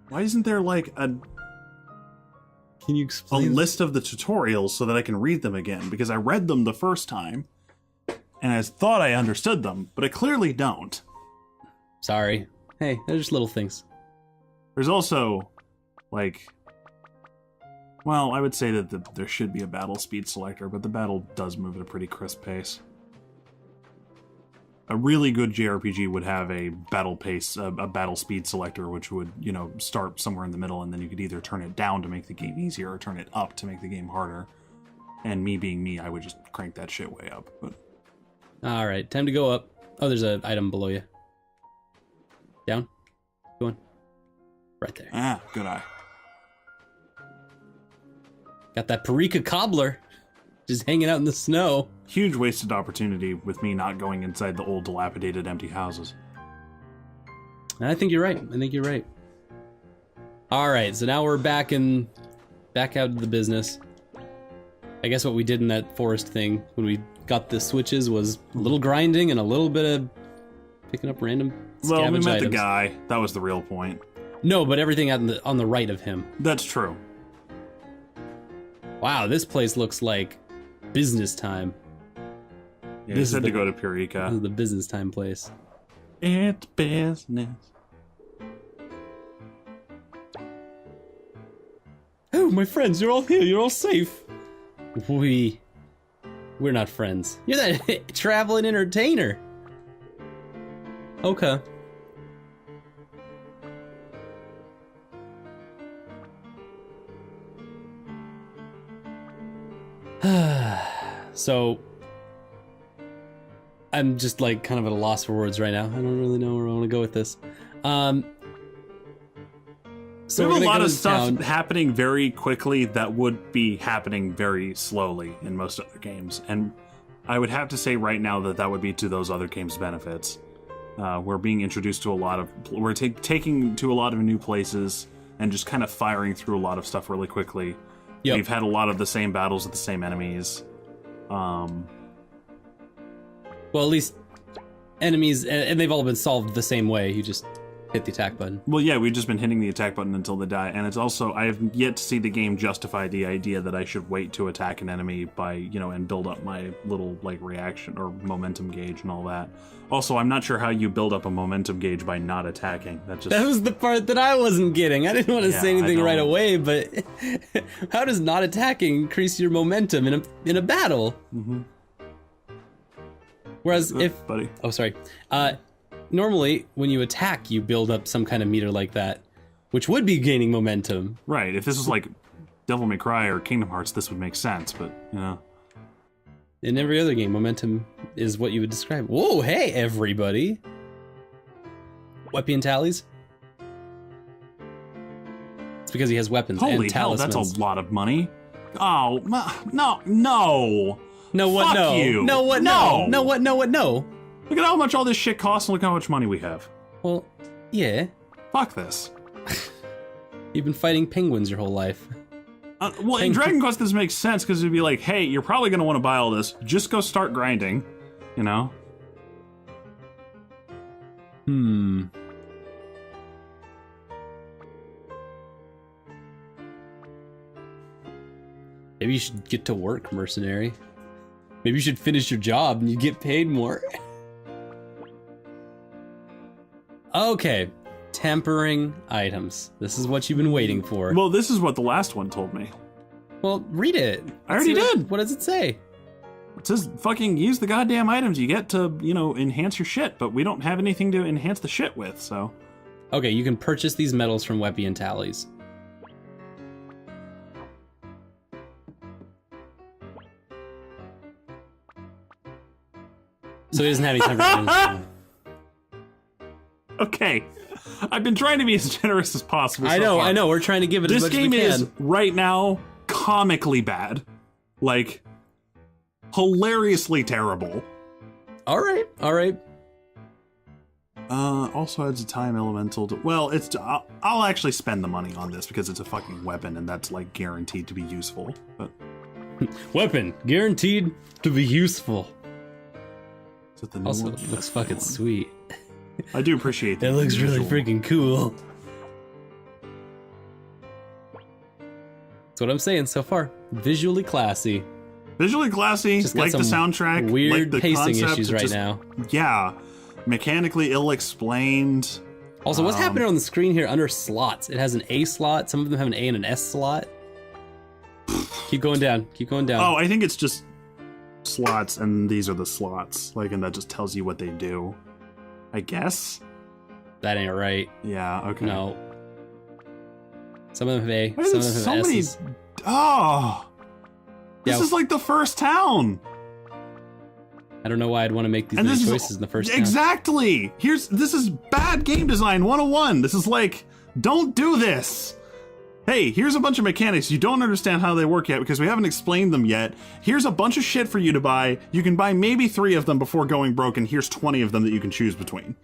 Why isn't there like Can you explain? a list of the tutorials so that I can read them again? Because I read them the first time, and I thought I understood them, but I clearly don't. Sorry. Hey, they're just little things. There's also, like... Well, I would say that there should be a battle speed selector, but the battle does move at a pretty crisp pace. A really good JRPG would have a battle pace, a battle speed selector, which would, you know, start somewhere in the middle, and then you could either turn it down to make the game easier or turn it up to make the game harder. And me being me, I would just crank that shit way up. But All right, time to go up. Oh, there's an item below you. Down. Go on. Right there. ah, good eye. Got that Purikka cobbler just hanging out in the snow. Huge wasted opportunity with me not going inside the old dilapidated empty houses. And I think you're right. I think you're right. All right, so now we're back out of the business. I guess what we did in that forest thing when we got the switches was a little grinding and a little bit of picking up random scavenge Well, we met items. the guy. That was the real point. No, but everything on the right of him. That's true. Wow, this place looks like business time. Yeah, This you is said the- to go to This Purikka. is the business time place. It's business. Oh, my friends, you're all here. You're all safe. We're not friends. You're that traveling entertainer. Okay. So, I'm just like kind of at a loss for words right now. I don't really know where I want to go with this. So we have we're a gonna lot go of to stuff town. happening very quickly that would be happening very slowly in most other games. And I would have to say right now that would be to those other games' benefits. We're being introduced to a lot of... We're taking to a lot of new places and just kind of firing through a lot of stuff really quickly. Yep. We've had a lot of the same battles with the same enemies. Well, at least enemies, and they've all been solved the same way. You just hit the attack button. Well, yeah, we've just been hitting the attack button until they die, and it's also, I have yet to see the game justify the idea that I should wait to attack an enemy by, you know, and build up my little, like, reaction or momentum gauge and all that. Also, I'm not sure how you build up a momentum gauge by not attacking. That was the part that I wasn't getting. I didn't want to Yeah, say anything I right don't. away, but how does not attacking increase your momentum in a battle? Mm-hmm. Whereas if... Buddy. Oh, sorry. Normally, when you attack, you build up some kind of meter like that, which would be gaining momentum. Right, if this was like Devil May Cry or Kingdom Hearts, this would make sense, but, you know. In every other game, momentum is what you would describe. Whoa, hey, everybody. Weapon tallies? It's because he has weapons Holy and hell, talismans. that's a lot of money. Oh, no. No, what, Fuck no. you. No, what, no. No, what, no, what, no. Look at how much all this shit costs and look how much money we have. Well, yeah. Fuck this. You've been fighting penguins your whole life. Well, in Dragon Quest, this makes sense because it'd be like, hey, you're probably going to want to buy all this. Just go start grinding, you know? Maybe you should get to work, mercenary. Maybe you should finish your job and you get paid more. Okay. Tempering items. This is what you've been waiting for. Well, this is what the last one told me. Well, read it. I already did. What does it say? It says fucking use the goddamn items you get to, you know, enhance your shit, but we don't have anything to enhance the shit with, so. Okay, you can purchase these medals from Weapon Tallies. So he doesn't have any tempering. Okay. I've been trying to be as generous as possible. I know. We're trying to give it as This much game as we is, can. right now, comically bad. Like, hilariously terrible. All right. Also adds a time elemental to... Well, I'll actually spend the money on this because it's a fucking weapon and that's, like, guaranteed to be useful. But Weapon, guaranteed to be useful. is it the new Also, one? it looks fucking sweet. I do appreciate that. It looks really freaking cool. That's what I'm saying so far. Visually classy. Visually classy, Just got like the some soundtrack, weird like the pacing concept, issues right just- now. Yeah. Mechanically ill-explained. Also, what's happening on the screen here under slots? It has an A slot. Some of them have an A and an S slot. Keep going down. Keep going down. Oh, I think it's just slots, and these are the slots. Like, and that just tells you what they do. I guess? That ain't right. Yeah, okay. No. Some of them have A. Why Some is of it them have so many... S's. Oh! This Yeah. is like the first town! I don't know why I'd want to make these And many this choices is... in the first town. Exactly! This is bad game design 101. This is like, don't do this! Hey, here's a bunch of mechanics. You don't understand how they work yet because we haven't explained them yet. Here's a bunch of shit for you to buy. You can buy maybe 3 of them before going broke, and here's 20 of them that you can choose between.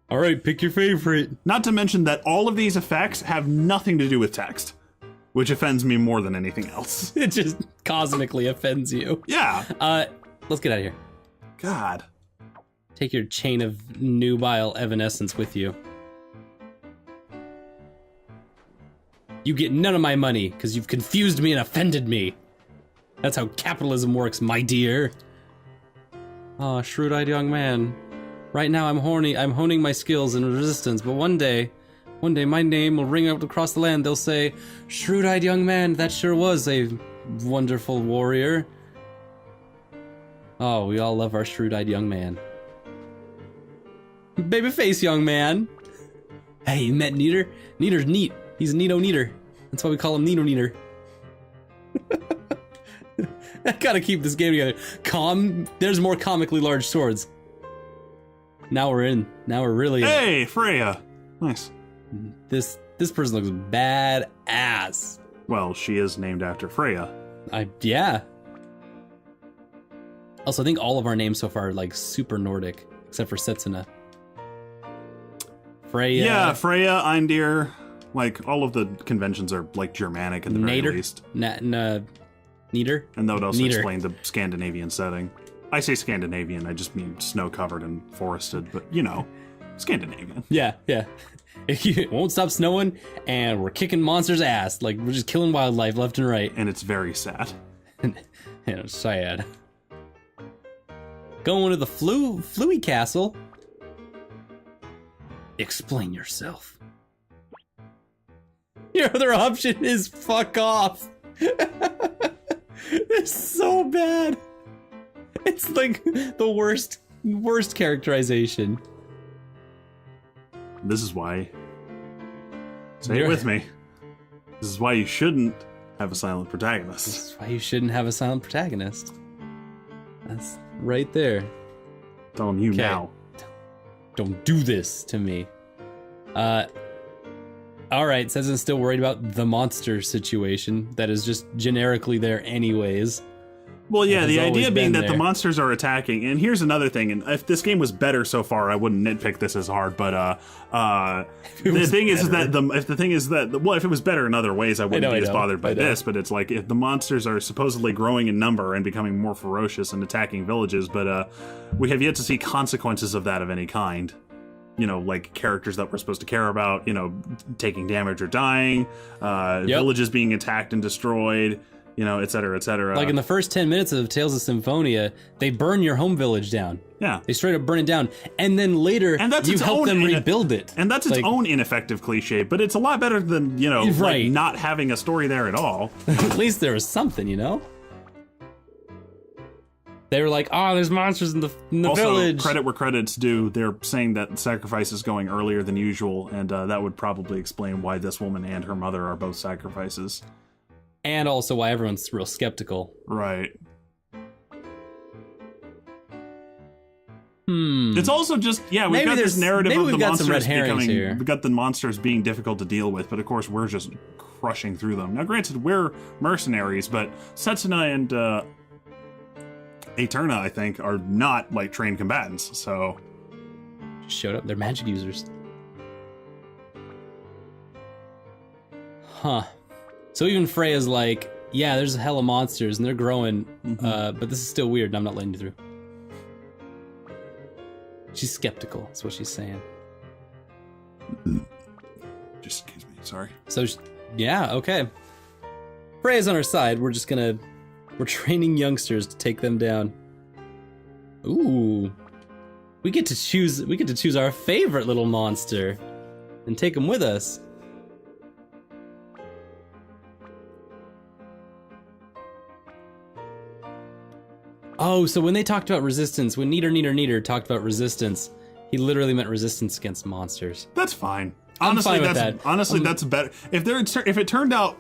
All right, pick your favorite. Not to mention that all of these effects have nothing to do with text, which offends me more than anything else. It just cosmically offends you. Yeah. Let's get out of here. God. Take your chain of nubile evanescence with you. You get none of my money because you've confused me and offended me. That's how capitalism works, my dear. Ah, shrewd-eyed young man. Right now I'm honing my skills in resistance, but one day my name will ring out across the land. They'll say, shrewd-eyed young man, that sure was a wonderful warrior. Oh, we all love our shrewd-eyed young man. Babyface young man. Hey, you met Neater? Neater's neat. He's Neato Neater. That's why we call him Neato Neater. I gotta keep this game together. There's more comically large swords. Now we're in. Now we're really in. Hey, Freyja. Nice. This person looks badass. Well, she is named after Freyja. Yeah. Also, I think all of our names so far are like super Nordic, except for Setsuna. Freyja. Yeah, Freyja, Eindir. Like, all of the conventions are, like, Germanic at the very Nader. least. Neater. And that would also Neater. explain the Scandinavian setting. I say Scandinavian, I just mean snow-covered and forested, but, you know, Scandinavian. Yeah. It won't stop snowing, and we're kicking monsters' ass. Like, we're just killing wildlife left and right. And it's very sad. And it's sad. Going to the Fluey Castle. Explain yourself. Your other option is fuck off. It's so bad. It's like the worst characterization. This is why... Say it with me. This is why you shouldn't have a silent protagonist. This is why you shouldn't have a silent protagonist. That's right there. Telling you Okay. now. Don't do this to me. Alright, says I'm still worried about the monster situation that is just generically there anyways. Well, yeah, It the has always idea being been that the there. monsters are attacking, and here's another thing, and if this game was better so far, I wouldn't nitpick this as hard, but, the thing is that, if it was better in other ways, I wouldn't be as bothered by this, but it's like, if the monsters are supposedly growing in number and becoming more ferocious and attacking villages, but, we have yet to see consequences of that of any kind. You know, like characters that we're supposed to care about, you know, taking damage or dying, villages being attacked and destroyed, you know, et cetera, et cetera. Like in the first 10 minutes of Tales of Symphonia, they burn your home village down. Yeah. They straight up burn it down. And then later, And that's you its help own them rebuild it. And that's its Like, own ineffective cliche, but it's a lot better than, you know, Right. like not having a story there at all. At least there was something, you know? They were like, oh, there's monsters in the Also, village. credit where credit's due, they're saying that sacrifice is going earlier than usual, and that would probably explain why this woman and her mother are both sacrifices. And also why everyone's real skeptical. Right. It's also just, yeah, we've Maybe got this there's- narrative maybe of the we've got some monsters red herrings becoming, here. we've got the monsters being difficult to deal with, but of course we're just crushing through them. Now granted, we're mercenaries, but Setsuna and Eterna, I think, are not like trained combatants, so Just showed up. They're magic users. Huh. So even Freyja's like, yeah, there's a hell of monsters and they're growing, but this is still weird and I'm not letting you through. She's skeptical, that's what she's saying. Just excuse me, sorry. So, yeah, okay. Freyja's on our side. We're training youngsters to take them down. Ooh. We get to choose our favorite little monster and take them with us. Oh, so when they talked about resistance, when Neater talked about resistance, he literally meant resistance against monsters. That's fine. I'm fine with that. Honestly, that's better. If it turned out,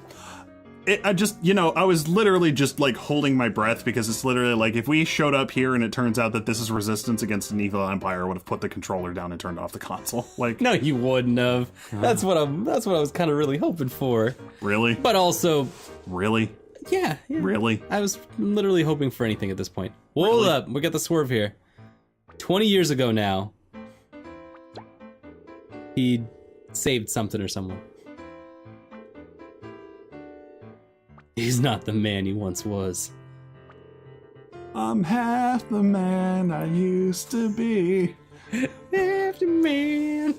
I was literally just like holding my breath because it's literally like if we showed up here and it turns out that this is resistance against an evil empire, I would have put the controller down and turned off the console. Like, no, you wouldn't have. That's what I was kind of really hoping for. Really? But also, really? Yeah. Really? I was literally hoping for anything at this point. Hold up, we got the swerve here. 20 years ago now, he saved something or someone. He's not the man he once was. I'm half the man I used to be. Half the man.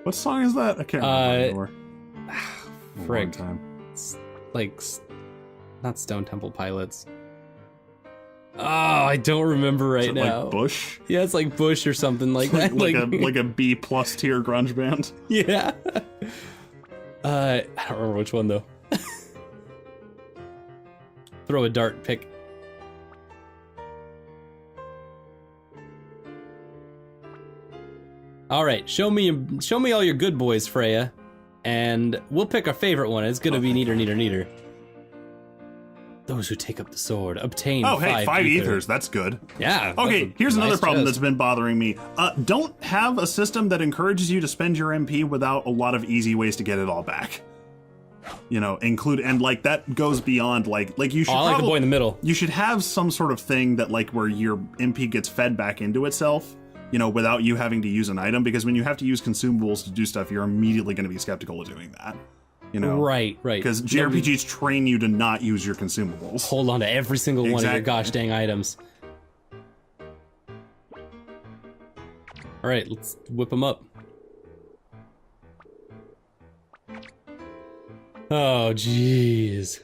What song is that? I can't remember anymore. Frick. Time. It's like, not Stone Temple Pilots. Oh, I don't remember right now. Like Bush? Yeah, it's like Bush or something like that. like a B+ tier grunge band. Yeah. I don't remember which one though. Throw a dart, pick. All right, show me all your good boys, Freyja, and we'll pick our favorite one. It's gonna be Neater. Those who take up the sword obtain. Oh, hey, 5 ethers. That's good. Yeah. Okay, here's another problem that's been bothering me. Don't have a system that encourages you to spend your MP without a lot of easy ways to get it all back. And like that goes beyond like you should. I like the boy in the middle. You should have some sort of thing that like where your MP gets fed back into itself, without you having to use an item, because when you have to use consumables to do stuff, you're immediately going to be skeptical of doing that. Right. Because JRPGs train you to not use your consumables. Hold on to every single one of your gosh dang items. All right, let's whip them up. Oh, jeez.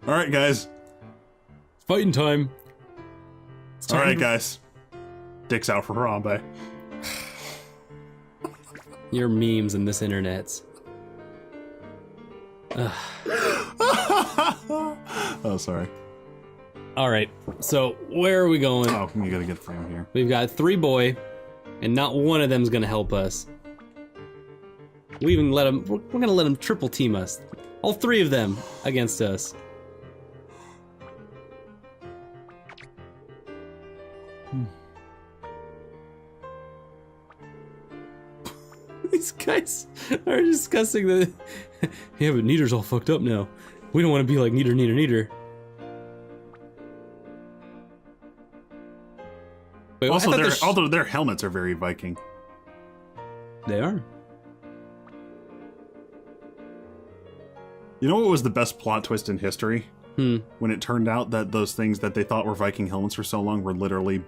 All right, guys. Fighting time. All right, guys. Dicks out for Harambe. Your memes and this internet's. Oh, sorry. All right, so where are we going? Oh, you gotta get from here. We've got 3 boy, and not one of them's gonna help us. We even let them. We're gonna let them triple team us. All 3 of them against us. These guys are discussing the. Yeah, but Neater's all fucked up now. We don't want to be like Neater. Wait, although their helmets are very Viking. They are. You know what was the best plot twist in history? When it turned out that those things that they thought were Viking helmets for so long were literally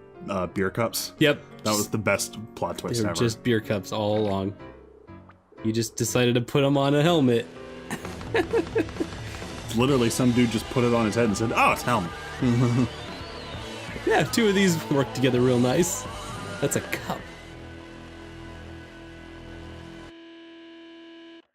beer cups. Yep. That was the best plot twist They were ever. just beer cups all along. You just decided to put them on a helmet. Literally, some dude just put it on his head and said, "Oh, it's a helmet." Yeah, 2 of these work together real nice. That's a cup.